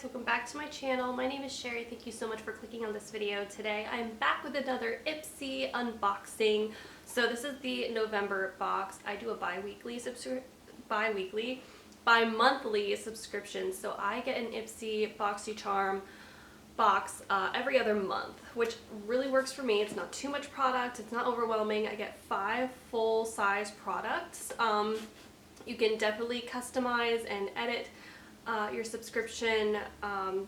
guys, welcome back to my channel. My name is Sherry. Thank you so much for clicking on this video today. I'm back with another IPSY unboxing. So this is the November box. I do a bi-monthly subscription. So I get an IPSY Boxycharm box every other month, which really works for me. It's not too much product. It's not overwhelming. I get 5 full-size products. You can definitely customize and edit your subscription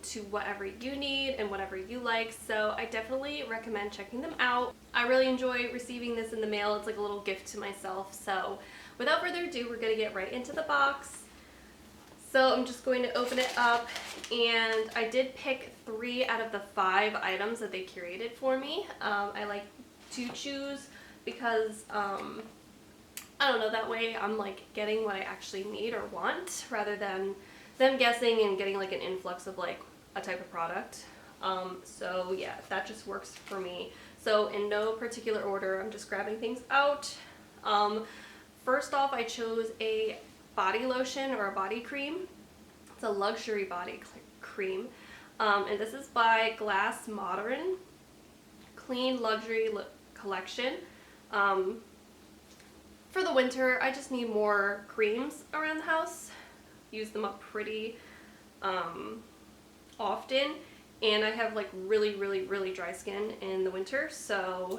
to whatever you need and whatever you like, so I definitely recommend checking them out. I really enjoy receiving this in the mail. It's like a little gift to myself. So without further ado, we're going to get right into the box. So I'm just going to open it up, and I did pick 3 out of the 5 items that they curated for me. I like to choose because I don't know, that way I'm like getting what I actually need or want rather than them guessing and getting like an influx of like a type of product. So yeah, that just works for me. So in no particular order, I'm just grabbing things out. First off, I chose a body lotion or a body cream. It's a luxury body cream. And this is by Moderne Clean Luxury Collection. For the winter, I just need more creams around the house. Use them up pretty often, and I have like really dry skin in the winter, so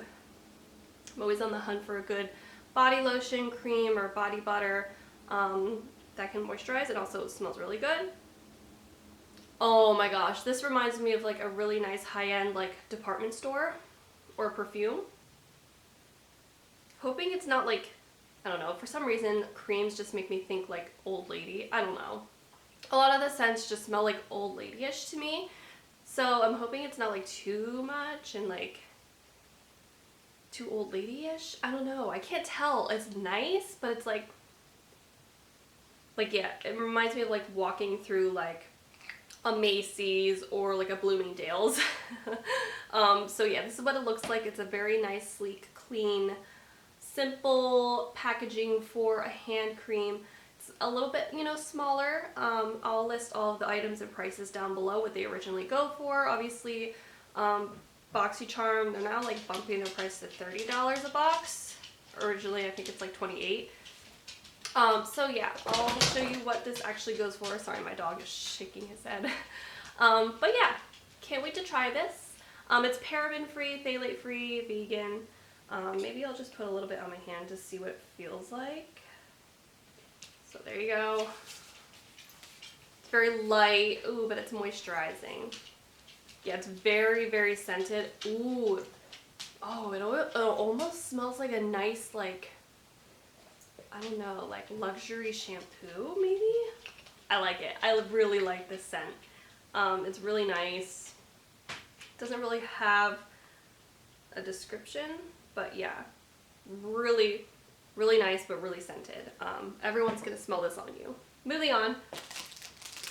I'm always on the hunt for a good body lotion, cream, or body butter that can moisturize. It also smells really good. Oh my gosh, this reminds me of like a really nice high-end like department store or perfume. Hoping it's not like, I don't know, for some reason creams just make me think like old lady. I don't know. A lot of the scents just smell like old lady-ish to me. So I'm hoping it's not like too much and like too old lady-ish. I don't know. I can't tell. It's nice, but it's like yeah, it reminds me of like walking through like a Macy's or like a Bloomingdale's. So yeah, this is what it looks like. It's a very nice, sleek, clean, simple packaging for a hand cream. It's a little bit, you know, smaller. I'll list all of the items and prices down below, what they originally go for. Obviously, Boxycharm, they're now like bumping their price to $30 a box. Originally, I think it's like $28. So yeah, I'll show you what this actually goes for. Sorry, my dog is shaking his head. But yeah, can't wait to try this. It's paraben-free, phthalate-free, vegan. Maybe I'll just put a little bit on my hand to see what it feels like. So there you go. It's very light. Ooh, but it's moisturizing. Yeah, it's very scented. Ooh. Oh, it almost smells like a nice, like, I don't know, like luxury shampoo, maybe? I like it. I really like this scent. It's really nice. Doesn't really have a description, but yeah, really nice, but really scented. Everyone's gonna smell this on you. Moving on,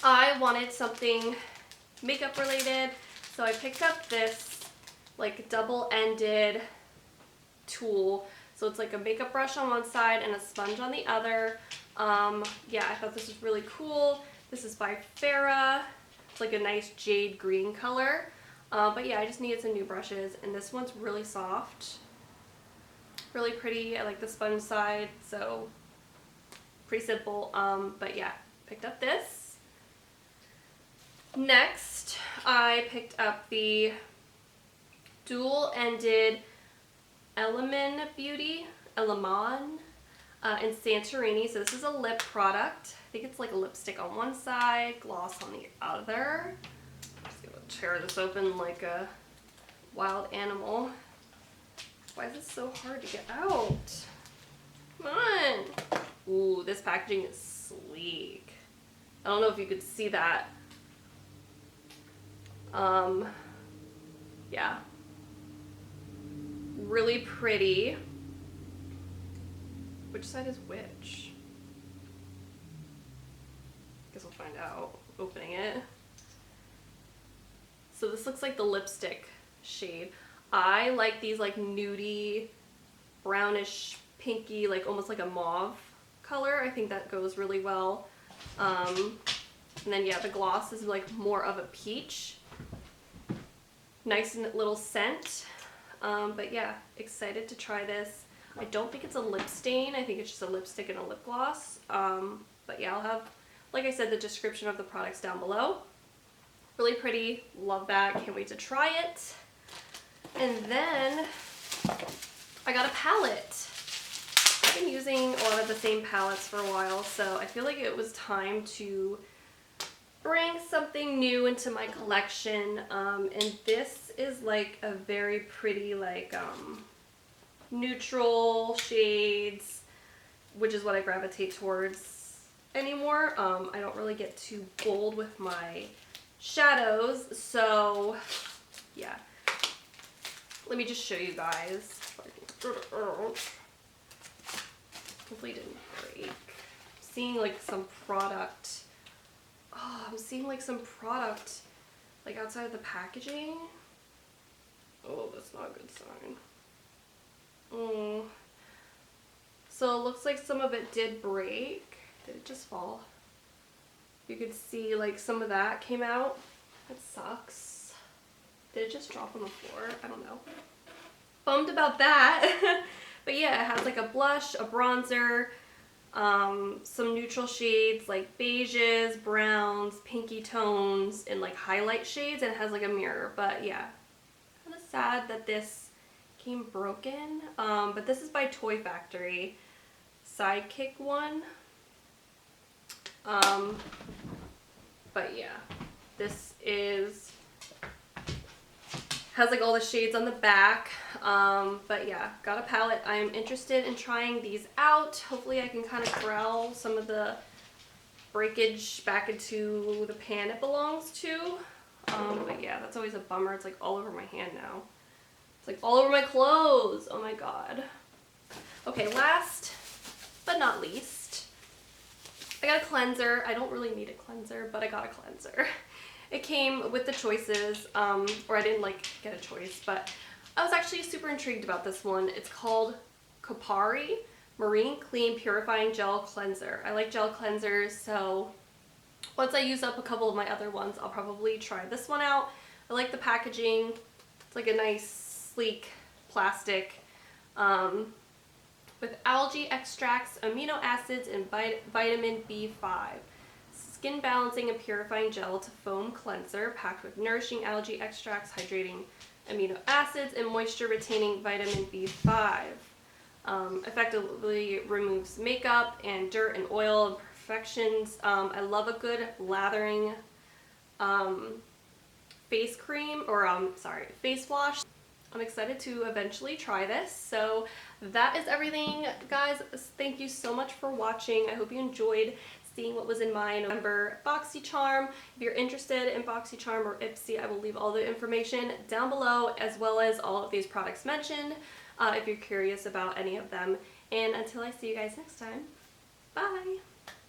I wanted something makeup related, so I picked up this like double-ended tool. So it's like a makeup brush on one side and a sponge on the other. Yeah, I thought this was really cool. This is by Farah. It's like a nice jade green color. But yeah, I just needed some new brushes, and this one's really soft. Really pretty. I like the sponge side, so pretty simple. But yeah, picked up this. Next, I picked up the dual-ended Eleman in Santorini. So this is a lip product. I think it's like a lipstick on one side, gloss on the other. Just gonna tear this open like a wild animal. Why is this so hard to get out? Come on. Ooh, this packaging is sleek. I don't know if you could see that. Yeah. Really pretty. Which side is which? Guess we'll find out opening it. So this looks like the lipstick shade. I like these like nudie, brownish, pinky, like almost like a mauve color. I think that goes really well. And then yeah, the gloss is like more of a peach. Nice little scent. But yeah, excited to try this. I don't think it's a lip stain. I think it's just a lipstick and a lip gloss. But yeah, I'll have, like I said, the description of the products down below. Really pretty. Love that. Can't wait to try it. And then I got a palette. I've been using a lot of the same palettes for a while, so I feel like it was time to bring something new into my collection. And this is like a very pretty like neutral shades, which is what I gravitate towards anymore. I don't really get too bold with my shadows, so yeah. Let me just show you guys. Hopefully it didn't break. I'm seeing like some product. Oh, I'm seeing like some product like outside of the packaging. Oh, that's not a good sign. So it looks like some of it did break. Did it just fall? You could see like some of that came out. That sucks. Did it just drop on the floor? I don't know. Bummed about that. But yeah, it has like a blush, a bronzer, some neutral shades like beiges, browns, pinky tones, and like highlight shades, and it has like a mirror. But yeah, kind of sad that this came broken. But this is by Toyfactory, Sidekick one. But yeah, this has like all the shades on the back. But yeah, got a palette. I'm interested in trying these out. Hopefully I can kind of corral some of the breakage back into the pan it belongs to. But yeah, that's always a bummer. It's like all over my hand now. It's like all over my clothes. Oh my god. Okay, last but not least, I got a cleanser. I don't really need a cleanser, but I got a cleanser. It came with the choices, or I didn't like get a choice, but I was actually super intrigued about this one. It's called Kopari Marine Clean Purifying Gel Cleanser. I like gel cleansers, so once I use up a couple of my other ones, I'll probably try this one out. I like the packaging. It's like a nice, sleek plastic with algae extracts, amino acids, and vitamin B5. Skin balancing and purifying gel to foam cleanser packed with nourishing algae extracts, hydrating amino acids, and moisture retaining vitamin B5. Effectively removes makeup and dirt and oil and imperfections. I love a good lathering face cream, or face wash. I'm excited to eventually try this. So that is everything, guys. Thank you so much for watching. I hope you enjoyed seeing what was in my November Boxycharm. If you're interested in Boxycharm or IPSY, I will leave all the information down below, as well as all of these products mentioned, if you're curious about any of them. And until I see you guys next time, bye!